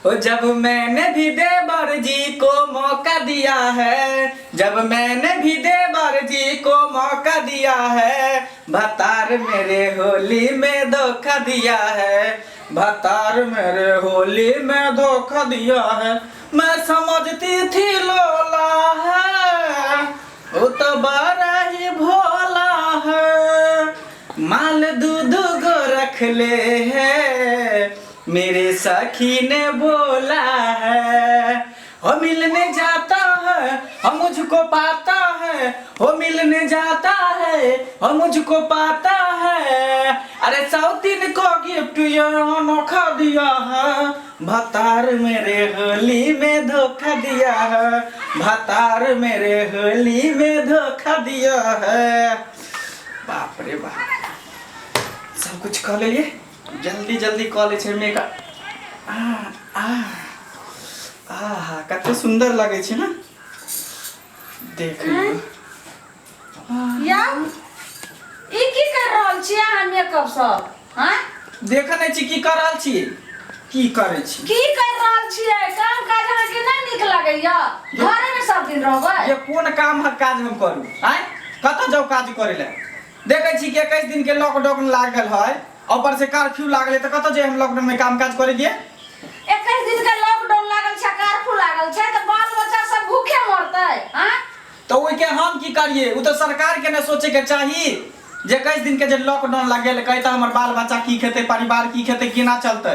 ओ जब मैंने भी देवर जी को मौका दिया है, जब मैंने भी देवर जी को मौका दिया है, भतार मेरे होली में धोखा दिया है, भतार मेरे होली में धोखा दिया है। मैं समझती थी लोला है, वो तो बड़ा ही भोला है, माल दूध गो रख ले है, मेरे सखी ने बोला है। हो मिलने जाता है हम मुझको पाता है, हो मिलने जाता है हम मुझको पाता है, अरे सौतीन को गिफ्ट ये अनोखा दिया है, भतार मेरे होली में धोखा दिया है, भतार मेरे होली में धोखा दिया है। बाप रे बाप, सब कुछ कह ले, जल्दी जल्दी कह ले मेका। आहा कते सुंदर लगे छे ना, देख या ई की कर रहल छी अहाँ मेकअप सब? हां देख नै छी की कर रहल छी, की करे छी, की कर रहल छियै? काम काज अहाँ के नै नीक लागैया? घरे में सब दिन रहबै? ये कोन काम है काज हम करू? आय कत जाऊ काज करे ले? देखे छी कि 21 दिन के लॉकडाउन लागल है, ऊपर से कर्फ्यू लागले त कत जे हम लॉकडाउन में काम काज करे दिए? 21 दिन के लॉकडाउन लागल छै, कर्फ्यू लागल छै त बाल बच्चा सब भूखे मरतै? हां तो ओइ के हम की करिए? उ तो सरकार के न सोचे के चाहिए जे 21 दिन के जे लॉकडाउन लागल कहि त हमर बाल बच्चा की खेते, परिवार की खेते, केना चलते?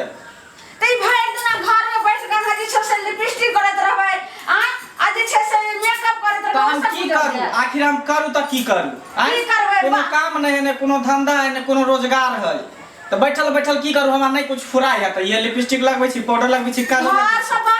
त ई भरि दिन घर में बैठ के जे छै से लिपस्टिक करत रहबै, आ जे छै से मेकअप करत रहबै, हम की करू? आखिर हम करू त की करू? की करबै? कोनो काम नहीं है, न कोनो धंधा है, न कोनो रोजगार है, तो बैठल बैठल की करू? हमरा नहीं कुछ फुराय है, तो ये लिपस्टिक लगबै छी, पाउडर लगबै छी, काजल घर सब